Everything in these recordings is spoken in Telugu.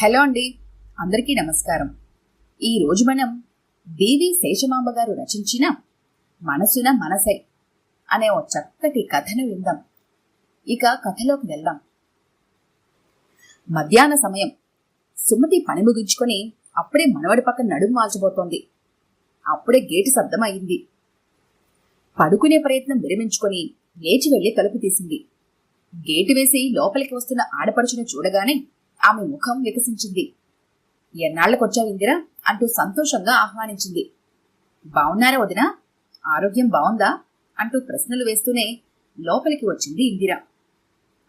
హలో అండి, అందరికీ నమస్కారం. ఈరోజు మనం దేవి శేషమాంబ గారు రచించిన మనసున మనసై అనే ఓ చక్కటి కథను విందాం. ఇక కథలోకి వెళ్దాం. మధ్యాహ్న సమయం. సుమతి పని ముగించుకొని అప్పుడే మనవడి పక్కన నడుము వాల్చబోతోంది. అప్పుడే గేటు శబ్దం అయింది. పడుకునే ప్రయత్నం విరమించుకొని లేచి వెళ్లి తలుపు తీసింది. గేటు వేసి లోపలికి వస్తున్న ఆడపడుచును చూడగానే ఆమె ముఖం వికసించింది. ఎన్నాళ్లకొచ్చావు ఇందిరా అంటూ సంతోషంగా ఆహ్వానించింది. బావున్నారా వదినా? ఆరోగ్యం బావుందా అంటూ ప్రశ్నలు వేస్తూనే లోపలికి వచ్చింది ఇందిర.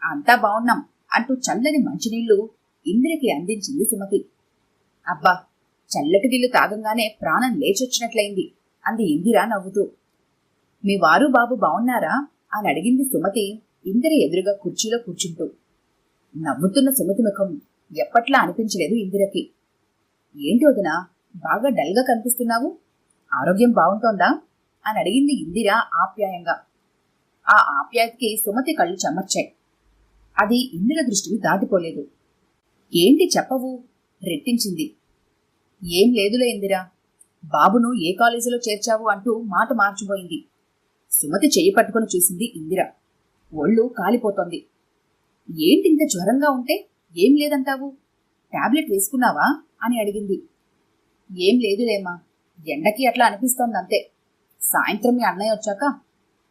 అంతా బావున్నాం అంటూ చల్లని మంచినీళ్లు ఇందిరకి అందించింది సుమతి. అబ్బా, చల్లటి నీళ్లు తాగంగానే ప్రాణం లేచొచ్చినట్లయింది అంది ఇందిర నవ్వుతూ. మీ వారు బాబు బావున్నారా అని అడిగింది సుమతి ఇందిర ఎదురుగా కుర్చీలో కూర్చుంటూ. నవ్వుతున్న సుమతి ముఖం ఎప్పట్లా అనిపించలేదు ఇందిరకి. ఏంటి వదినా, బాగా డల్గా కనిపిస్తున్నావు? ఆరోగ్యం బావుంటోందా అని అడిగింది ఇందిర ఆప్యాయంగా. ఆ ఆప్యాయతకి సుమతి కళ్ళు చెమర్చాయి. అది ఇందిర దృష్టిని దాటిపోలేదు. ఏంటి చెప్పవు రెట్టించింది. ఏం లేదులే ఇందిరా, బాబును ఏ కాలేజీలో చేర్చావు అంటూ మాట మార్చిపోయింది. సుమతి చెయ్యి పట్టుకుని చూసింది ఇందిర. ఒళ్ళు కాలిపోతోంది. ఏంటింత జ్వరంగా ఉంటే ఏం లేదంటావు? టాబ్లెట్ వేసుకున్నావా అని అడిగింది. ఏం లేదులేమా, ఎండకి అట్లా అనిపిస్తోందంతే. సాయంత్రం మీ అన్నయ్య వచ్చాక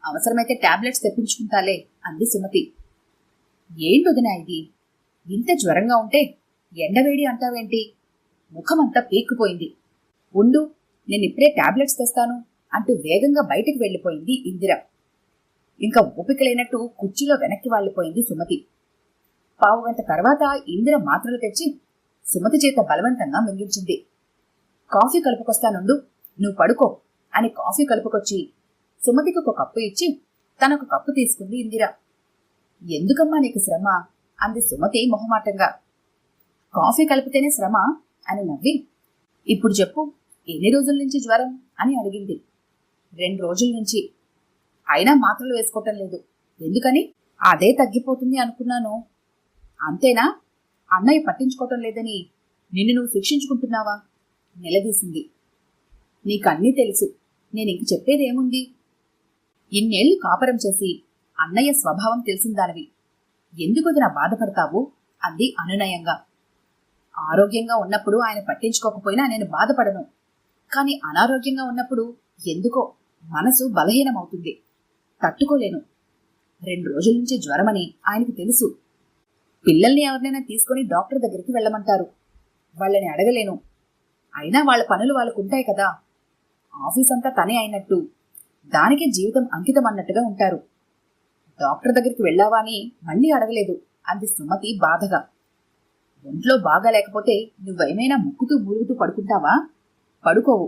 అవసరమైతే టాబ్లెట్స్ తెప్పించుకుంటాలే అంది సుమతి. ఏంటొదినా ఇది? ఇంత జ్వరంగా ఉంటే ఎండవేడి అంటావేంటి? ముఖమంతా పీక్కుపోయింది. ఉండు, నేనిప్పుడే టాబ్లెట్స్ తెస్తాను అంటూ వేగంగా బయటికి వెళ్లిపోయింది ఇందిర. ఇంకా ఓపిక లేనట్టు కుర్చీలో వెనక్కి వాళ్లిపోయింది సుమతి. పావుగంట తర్వాత ఇందిర మాత్రలు తెచ్చి సుమతి చేత బలవంతంగా మింగించింది. కాఫీ కలుపుకొస్తానుండు, నువ్వు పడుకో అని కాఫీ కలుపుకొచ్చి సుమతికి ఒక కప్పు ఇచ్చి తనొక కప్పు తీసుకుంది ఇందిర. ఎందుకమ్మా నీకు శ్రమ అంది సుమతి మొహమాటంగా. కాఫీ కలిపితేనే శ్రమ అని నవ్వి, ఇప్పుడు చెప్పు, ఎన్ని రోజుల నుంచి జ్వరం అని అడిగింది. 2 రోజుల నుంచి. అయినా మాత్రలు వేసుకోవటం లేదు. ఎందుకని? అదే తగ్గిపోతుంది అనుకున్నాను. అంతేనా? అన్నయ్య పట్టించుకోవటం లేదని నిన్ను నువ్వు శిక్షించుకుంటున్నావా నిలదీసింది. నీకన్నీ తెలుసు, నేనింక చెప్పేదేముంది? ఇన్నేళ్లు కాపరం చేసి అన్నయ్య స్వభావం తెలిసిందానివి. ఎందుకొదినా బాధపడతావు అంది అనునయంగా. ఆరోగ్యంగా ఉన్నప్పుడు ఆయన పట్టించుకోకపోయినా నేను బాధపడను. కాని అనారోగ్యంగా ఉన్నప్పుడు ఎందుకో మనసు బలహీనమవుతుంది. తట్టుకోలేను. 2 రోజుల నుంచి జ్వరమని ఆయనకి తెలుసు. పిల్లల్ని ఎవరినైనా తీసుకుని డాక్టర్ దగ్గరికి వెళ్ళమంటారు. వాళ్ళని అడగలేను. అయినా వాళ్ళ పనులు వాళ్ళకుంటాయి కదా. ఆఫీస్ అంతా తనే అయినట్టు, దానికి జీవితం అంకితం అన్నట్టుగా ఉంటారు. డాక్టర్ దగ్గరికి వెళ్ళావా అని మళ్ళీ అడగలేదు అంది సుమతి బాధగా. ఒంట్లో బాగా లేకపోతే నువ్వేమైనా ముక్కుతూ మూలుగుతూ పడుకుంటావా? పడుకోవు.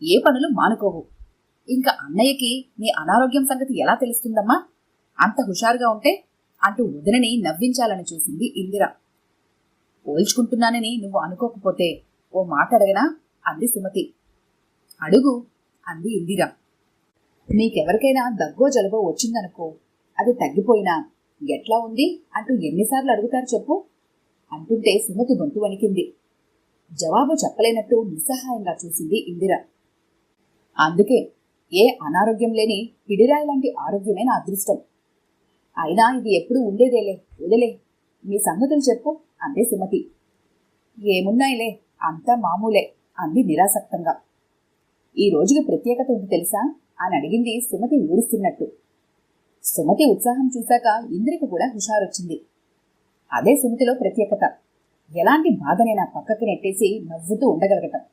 ఏ పనులు మానుకోవు. ఇంకా అన్నయ్యకి నీ అనారోగ్యం సంగతి ఎలా తెలుస్తుందమ్మా? అంత హుషారుగా ఉంటే అంటూ వదినని నవ్వించాలని చూసింది ఇందిర. పోల్చుకుంటున్నానని నువ్వు అనుకోకపోతే ఓ మాట అడగనా అంది సుమతి. అడుగు అంది ఇందిర. నీకెవరికైనా దగ్గో జలుబో వచ్చిందనుకో, అది తగ్గిపోయినా ఎట్లా ఉంది అంటూ ఎన్నిసార్లు అడుగుతారు చెప్పు అంటుంటే సుమతి గొంతు వణికింది. జవాబు చెప్పలేనట్టు నిస్సహాయంగా చూసింది ఇందిర. అందుకే ఏ అనారోగ్యం లేని పిడిరాయి లాంటి ఆరోగ్యమే నా అదృష్టం. అయినా ఇది ఎప్పుడు ఉండేదేలే, వదిలే, మీ సంగతులు చెప్పు అందే సుమతి. ఏమున్నాయిలే, అంతా మామూలే అంది నిరాసక్తంగా. ఈ రోజుకి ప్రత్యేకత ఉంది తెలుసా అని అడిగింది సుమతి ఊరుస్తున్నట్టు. సుమతి ఉత్సాహం చూశాక ఇంద్రికి కూడా హుషారొచ్చింది. అదే సుమతిలో ప్రత్యేకత. ఎలాంటి బాధనైనా పక్కకి నెట్టేసి నవ్వుతూ ఉండగలగటం.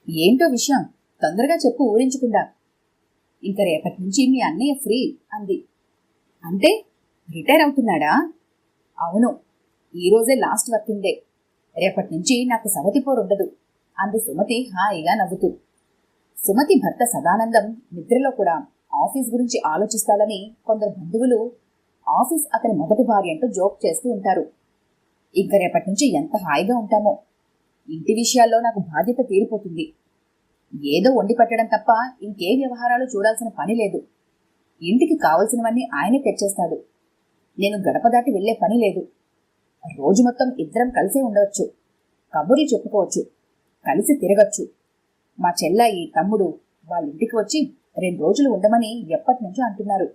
ఏంటో విషయం, తొందరగా చెప్పు ఊరించకుండా. ఇంక రేపటి నుంచి మీ అన్నయ్య ఫ్రీ అంది. అంటే రిటైర్ అవుతున్నాడా? అవును, ఈరోజే లాస్ట్ వర్కింగ్ డే. రేపటి నుంచి నాకు సవతిపోరుండదు అంది సుమతి హాయిగా నవ్వుతూ. సుమతి భర్త సదానందం నిద్రలో కూడా ఆఫీస్ గురించి ఆలోచిస్తాడని కొందరు బంధువులు ఆఫీస్ అతని మొదటి భార్య అంటూ జోక్ చేస్తూ ఉంటారు. ఇంక రేపటి నుంచి ఎంత హాయిగా ఉంటామో. ఇంటి విషయాల్లో నాకు బాధ్యత తీరిపోతుంది. ఏదో వండి పెట్టడం తప్ప ఇంకే వ్యవహారాలు చూడాల్సిన పని లేదు. ఇంటికి కావలసినవన్నీ ఆయనే తెచ్చేస్తాడు. నేను గడప దాటి వెళ్లే పని లేదు. రోజు మొత్తం ఇద్దరం కలిసే ఉండవచ్చు కబుర్లు చెప్పుకోవచ్చు, కలిసి తిరగచ్చు. మా చెల్లాయి తమ్ముడు వాళ్ళింటికి వచ్చి 2 రోజులు ఉండమని ఎప్పటినుంచో అంటున్నారు.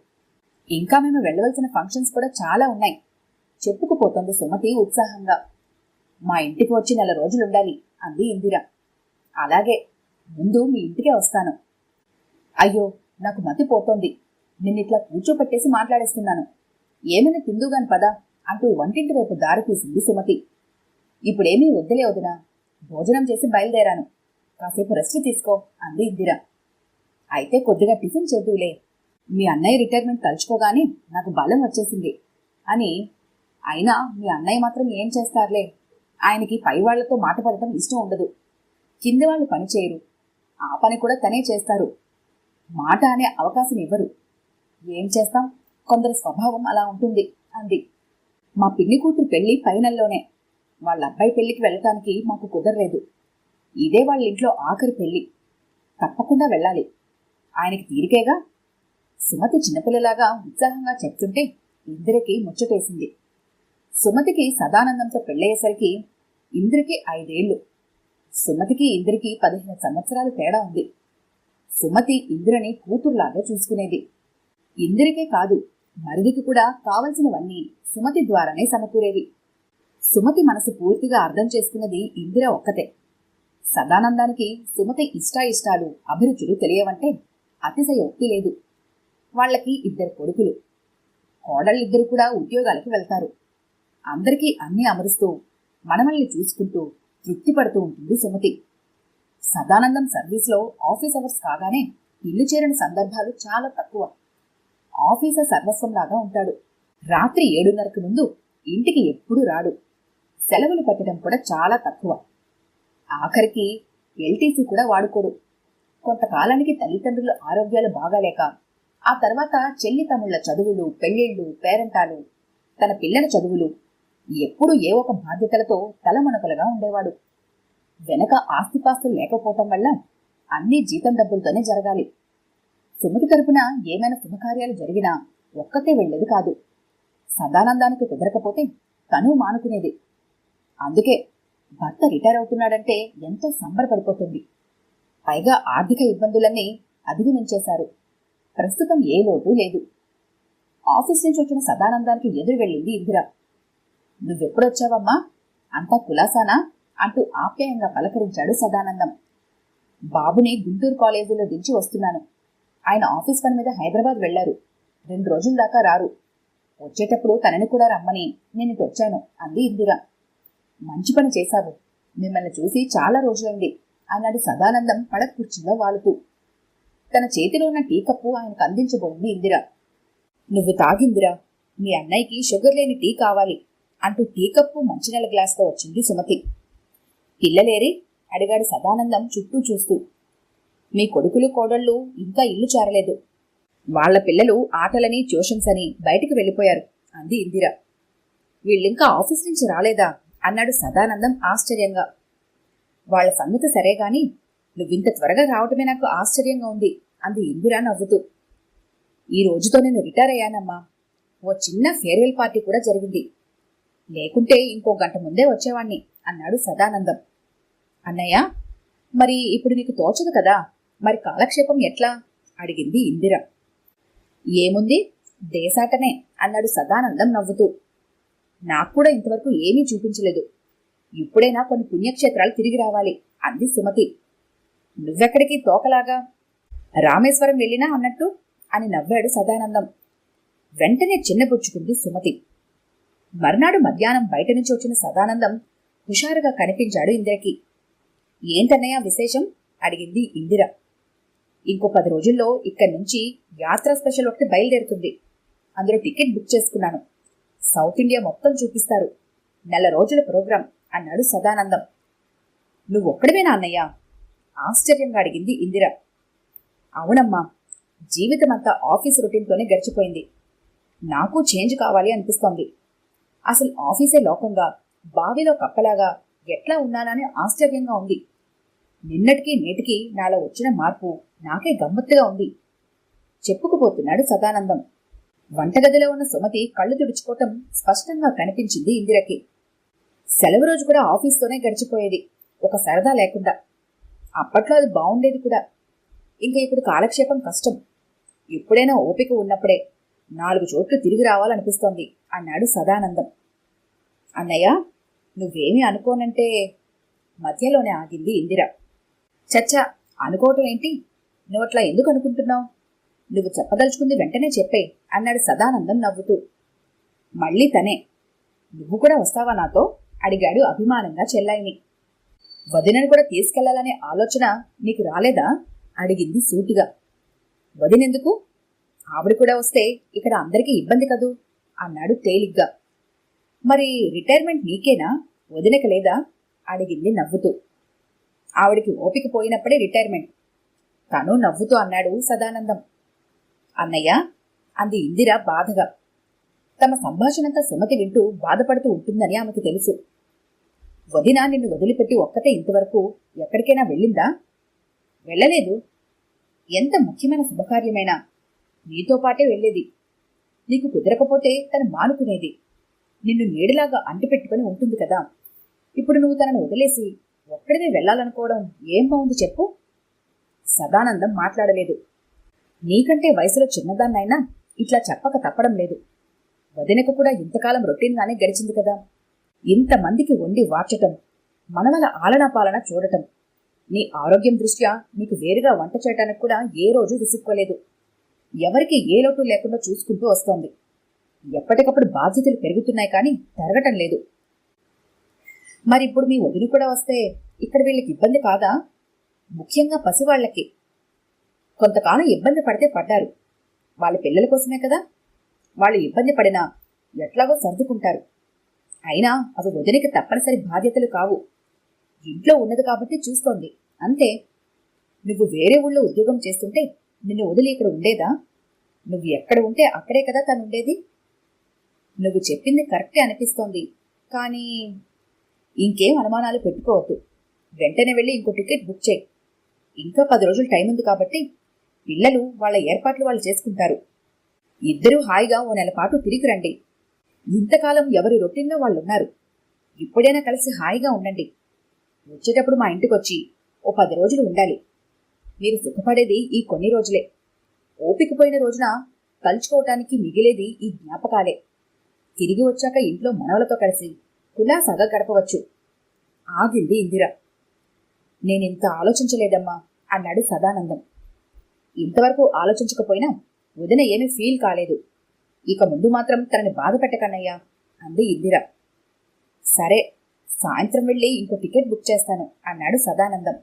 ఇంకా మేము వెళ్ళవలసిన ఫంక్షన్స్ కూడా చాలా ఉన్నాయి చెప్పుకుపోతోంది సుమతి ఉత్సాహంగా. మా ఇంటికి వచ్చి 4 రోజులుండాలి అంది ఇందిర. అలాగే, ముందు మీ ఇంటికే వస్తాను. అయ్యో, నాకు మతి పోతోంది. నిన్నిట్లా కూర్చోపెట్టేసి మాట్లాడేస్తున్నాను. ఏమైనా తిందుగాని పదా అంటూ వంటింటి వైపు దారి తీసింది సుమతి. ఇప్పుడేమీ వద్దులే వదినా, భోజనం చేసి బయలుదేరాను. కాసేపు రెస్ట్ తీసుకో అంది ఇందిర. అయితే కొద్దిగా టిఫిన్ చేద్దువులే. మీ అన్నయ్య రిటైర్మెంట్ తలుచుకోగానే నాకు బలం వచ్చేసింది అని. అయినా మీ అన్నయ్య మాత్రం ఏం చేస్తారులే. ఆయనకి పై వాళ్లతో మాట పడటం ఇష్టం ఉండదు. కింది వాళ్ళు పని చేయరు, ఆ పని కూడా తనే చేస్తారు. మాట అనే అవకాశం ఇవ్వరు. ఏం చేస్తాం, కొందరి స్వభావం అలా ఉంటుంది అంది. మా పిన్ని కూతురు పెళ్లి పైనల్లోనే. వాళ్ళ అబ్బాయి పెళ్లికి వెళ్ళటానికి మాకు కుదరలేదు. ఇదే వాళ్ళ ఇంట్లో ఆఖరి పెళ్లి. తప్పకుండా వెళ్ళాలి. ఆయనకి తీరికేగా. సుమతి చిన్నపిల్లలాగా ఉత్సాహంగా చెప్తుంటే ఇందిరకి ముచ్చటేసింది. సుమతికి సదానందంతో పెళ్ళయ్యేసరికి ఇందిరకి 5 ఏళ్లు. సుమతికి ఇందిరకి 15 సంవత్సరాలు తేడా ఉంది. సుమతి ఇందిరని కూతురులాగా చూసుకునేది. ఇందిరకే కాదు, మరిదికి కూడా కావలసినవన్నీ సుమతి ద్వారానే సమకూరేవి. సుమతి మనసు పూర్తిగా అర్థం చేసుకున్నది ఇందిర ఒక్కతే. సదానందానికి సుమతి ఇష్టాయిష్టాలు, అభిరుచులు తెలియవంటే అతిశయోక్తి లేదు. వాళ్లకి 2 కొడుకులు. కోడళ్ళిద్దరు కూడా ఉద్యోగాలకి వెళ్తారు. అందరికీ అన్నీ అమరుస్తూ, మనమల్ని చూసుకుంటూ తృప్తి పడుతూ ఉంటుంది సుమతి. సదానందం సర్వీస్లో ఆఫీస్ అవర్స్ కాగానే ఇల్లు చేరిన సందర్భాలు చాలా తక్కువ. ఆఫీసర్ సర్వస్వంలాగా ఉంటాడు. రాత్రి 7:30కి ముందు ఇంటికి ఎప్పుడూ రాడు. సెలవులు పెట్టడం కూడా చాలా తక్కువ. ఆఖరికి ఎల్టీసీ కూడా వాడుకోడు. కొంతకాలానికి తల్లిదండ్రుల ఆరోగ్యాలు బాగాలేక, ఆ తర్వాత చెల్లి తమ్ముళ్ల చదువులు, పెళ్లిళ్లు, పేరంటాలు, తన పిల్లల చదువులు, ఎప్పుడూ ఏ ఒక బాధ్యతలతో తలమునకలుగా ఉండేవాడు. వెనక ఆస్తిపాస్తులు లేకపోవటం వల్ల అన్నీ జీతం డబ్బులతోనే జరగాలి. సుమతి తరపున ఏమైనా శుభకార్యాలు జరిగినా ఒక్కతే వెళ్లేది కాదు. సదానందానికి కుదరకపోతే తను మానుకునేది. అందుకే భర్త రిటైర్ అవుతున్నాడంటే ఎంతో సంబరపడిపోతుంది. పైగా ఆర్థిక ఇబ్బందులన్నీ అధిగమించేశారు. ప్రస్తుతం ఏ లోటు లేదు. ఆఫీస్ నుంచి వచ్చిన సదానందానికి ఎదురు వెళ్ళింది ఇందిర. నువ్వెప్పుడొచ్చావమ్మా, అంతా కులాసానా అంటూ ఆప్యాయంగా పలకరించాడు సదానందం. బాబుని గుంటూరు కాలేజీలో దించి వస్తున్నాను. ఆయన ఆఫీస్ పని మీద హైదరాబాద్ వెళ్లారు. 2 రోజుల దాకా రారు. వచ్చేటప్పుడు తనని కూడా రమ్మని నేను ఇటు వచ్చాను అంది ఇందిర. మంచి పని చేశావు. మిమ్మల్ని చూసి చాలా రోజులైంది అన్నాడు సదానందం పడక కుర్చీలో వాలుతూ. తన చేతిలో ఉన్న టీ కప్పు ఆయనకు అందించబోయింది ఇందిర. నువ్వు తాగిందిరా, మీ అన్నయ్యకి షుగర్ లేని టీ కావాలి అంటూ టీ కప్పు మంచినీళ్ళ గ్లాస్తో వచ్చింది సుమతి. పిల్లలేరి అడిగాడు సదానందం చుట్టూ చూస్తూ. మీ కొడుకులు కోడళ్ళు ఇంకా ఇల్లు చేరలేదు. వాళ్ల పిల్లలు ఆటలని ట్యూషన్స్ అని బయటికి వెళ్ళిపోయారు అంది ఇందిర. వీళ్ళింకా ఆఫీస్ నుంచి రాలేదా అన్నాడు సదానందం ఆశ్చర్యంగా. వాళ్ల సంగతి సరేగాని నువ్వింత త్వరగా రావటమే నాకు ఆశ్చర్యంగా ఉంది అంది ఇందిర నవ్వుతూ. ఈ రోజుతో నేను రిటైర్ అయ్యానమ్మా. ఓ చిన్న ఫేర్వెల్ పార్టీ కూడా జరిగింది. లేకుంటే ఇంకో గంట ముందే వచ్చేవాణ్ణి అన్నాడు సదానందం. అన్నయ్య, మరి ఇప్పుడు నీకు తోచదు కదా, మరి కాలక్షేపం ఎట్లా అడిగింది ఇందిర. ఏముంది, దేశాటనే అన్నాడు సదానందం నవ్వుతూ. నాకు కూడా ఇంతవరకు ఏమీ చూపించలేదు. ఇప్పుడైనా కొన్ని పుణ్యక్షేత్రాలు తిరిగి రావాలి అంది సుమతి. నువ్వెక్కడికి తోకలాగా? రామేశ్వరం వెళ్ళినా అన్నట్టు అని నవ్వాడు సదానందం. వెంటనే చిన్నబుచ్చుకుంది సుమతి. మర్నాడు మధ్యాహ్నం బయట నుంచి వచ్చిన సదానందం హుషారుగా కనిపించాడు ఇందిరకి. ఏంటన్నయ్య విశేషం అడిగింది ఇందిర. ఇంకో 10 రోజుల్లో ఇక్కడి నుంచి యాత్రా స్పెషల్ ఒకటి బయలుదేరుతుంది. అందులో టికెట్ బుక్ చేసుకున్నాను. సౌత్ ఇండియా మొత్తం చూపిస్తారు. 4 రోజుల ప్రోగ్రాం అన్నాడు సదానందం. నువ్వొక్కడివేనా అన్నయ్య ఆశ్చర్యంగా అడిగింది ఇందిర. అవునమ్మా, జీవితమంతా ఆఫీస్ రొటీన్తోనే గడిచిపోయింది. నాకు చేంజ్ కావాలి అనిపిస్తోంది. అసలు ఆఫీసే లోకంగా, బావిలో కప్పలాగా ఎట్లా ఉన్నానని ఆశ్చర్యంగా ఉంది. నిన్నటికి నేటికి నాలో వచ్చిన మార్పు నాకే గమ్మత్తుగా ఉంది చెప్పుకుపోతున్నాడు సదానందం. వంటగదిలో ఉన్న సుమతి కళ్ళు తుడుచుకోవటం స్పష్టంగా కనిపించింది ఇందిరకి. సెలవు రోజు కూడా ఆఫీస్తోనే గడిచిపోయేది, ఒక సరదా లేకుండా. అప్పట్లో అది బాగుండేది కూడా. ఇంకా ఇప్పుడు కాలక్షేపం కష్టం. ఎప్పుడైనా ఓపిక ఉన్నప్పుడే 4 చోట్లు తిరిగి రావాలనిపిస్తోంది అన్నాడు సదానందం. అన్నయ్య, నువ్వేమీ అనుకోనంటే మధ్యలోనే ఆగింది ఇందిర. చచ్చా, అనుకోవటం ఏంటి? నువ్వట్లా ఎందుకు అనుకుంటున్నావు? నువ్వు చెప్పదలుచుకుంది వెంటనే చెప్పే అన్నాడు సదానందం నవ్వుతూ. మళ్ళీ తనే. నువ్వు కూడా వస్తావా నాతో అడిగాడు అభిమానంగా చెల్లాయిని. వదినను కూడా తీసుకెళ్లాలనే ఆలోచన నీకు రాలేదా అడిగింది సూటిగా. వదినెందుకు? ఆవిడ కూడా వస్తే ఇక్కడ అందరికీ ఇబ్బంది కదూ అన్నాడు తేలిగ్గా. మరి రిటైర్మెంట్ నీకేనా, వదినక లేదా అడిగింది నవ్వుతూ. ఆవిడికి ఓపిక పోయినప్పుడే రిటైర్మెంట్, తను నవ్వుతూ అన్నాడు సదానందం. అన్నయ్య అంది ఇందిర బాధగా. తమ సంభాషణంతా సుమతి వింటూ బాధపడుతూ ఉంటుందని ఆమెకు తెలుసు. వదిన నిన్ను వదిలిపెట్టి ఒక్కతే ఇంతవరకు ఎక్కడికైనా వెళ్ళిందా? వెళ్ళలేదు. ఎంత ముఖ్యమైన శుభకార్యమైనా నీతో పాటే వెళ్ళేది. నీకు కుదరకపోతే తను మానుకునేది. నిన్ను నీడలాగా అంటిపెట్టుకుని ఉంటుంది కదా. ఇప్పుడు నువ్వు తనను వదిలేసి ఒక్కడినే వెళ్ళాలనుకోవడం ఏం బాగుంది చెప్పు. సదానందం మాట్లాడలేదు. నీకంటే వయసులో చిన్నదాన్నైనా ఇట్లా చెప్పక తప్పడం లేదు. వదినకు కూడా ఇంతకాలం రొటీన్గానే గడిచింది కదా. ఇంతమందికి వండి వార్చటం, మనవల ఆలనా పాలన చూడటం, నీ ఆరోగ్యం దృష్ట్యా నీకు వేరుగా వంట చేయటానికి కూడా ఏ రోజు విసుక్కోలేదు. ఎవరికి ఏ లోటు లేకుండా చూసుకుంటూ వస్తోంది. ఎప్పటికప్పుడు బాధ్యతలు పెరుగుతున్నాయి కానీ తరగటం లేదు. మరిప్పుడు మీ వదిన కూడా వస్తే ఇక్కడ వీళ్ళకి ఇబ్బంది కాదా? ముఖ్యంగా పసివాళ్లకి. కొంతకాలం ఇబ్బంది పడితే పడ్డారు. వాళ్ళ పిల్లల కోసమే కదా. వాళ్ళు ఇబ్బంది పడినా ఎట్లాగో సర్దుకుంటారు. అయినా అవి వదినకి తప్పనిసరి బాధ్యతలు కావు. ఇంట్లో ఉన్నది కాబట్టి చూస్తోంది అంతే. నువ్వు వేరే ఊళ్ళో ఉద్యోగం చేస్తుంటే నిన్ను వదిలి ఇక్కడ ఉండేదా? నువ్వు ఎక్కడ ఉంటే అక్కడే కదా తను ఉండేది. నువ్వు చెప్పింది కరెక్టే అనిపిస్తోంది, కానీ ఇంకేం అనుమానాలు పెట్టుకోవద్దు. వెంటనే వెళ్ళి ఇంకో టికెట్ బుక్ చేయి. ఇంకా 10 రోజులు టైం ఉంది కాబట్టి పిల్లలు వాళ్ళ ఏర్పాట్లు వాళ్ళు చేసుకుంటారు. ఇద్దరూ హాయిగా ఓ నెల పాటు తిరిగి రండి. ఇంతకాలం ఎవరి రొటీన్లో వాళ్ళున్నారు. ఇప్పుడైనా కలిసి హాయిగా ఉండండి. వచ్చేటప్పుడు మా ఇంటికొచ్చి ఓ 10 రోజులు ఉండాలి. మీరు సుఖపడేది ఈ కొన్ని రోజులే. ఓపికపోయిన రోజున కలుచుకోవటానికి మిగిలేది ఈ జ్ఞాపకాలే. తిరిగి వచ్చాక ఇంట్లో మనవలతో కలిసి కులాసాగా గడపవచ్చు. ఆగింది ఇందిర. నేనింత ఆలోచించలేదమ్మా అన్నాడు సదానందం. ఇంతవరకు ఆలోచించకపోయినా వదిన ఏమీ ఫీల్ కాలేదు. ఇక ముందు మాత్రం తనని బాధ పెట్టకన్నయ్యా అంది ఇందిర. సరే, సాయంత్రం వెళ్ళి ఇంకో టికెట్ బుక్ చేస్తాను అన్నాడు సదానందం.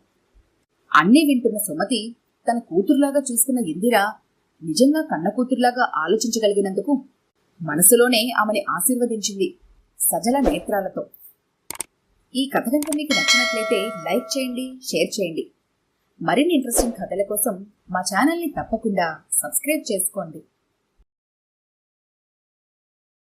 అన్నీ వింటున్న సుమతి తన కూతురులాగా చూసుకున్న ఇందిర నిజంగా కన్న కూతురులాగా ఆలోచించగలిగినందుకు మనసులోనే ఆమెని ఆశీర్వదించింది సజల నేత్రాలతో. ఈ కథ కనుక మీకు నచ్చినట్లయితే లైక్ చేయండి, షేర్ చేయండి. మరిన్ని ఇంట్రెస్టింగ్ కథల కోసం మా ఛానల్ని తప్పకుండా సబ్స్క్రైబ్ చేసుకోండి.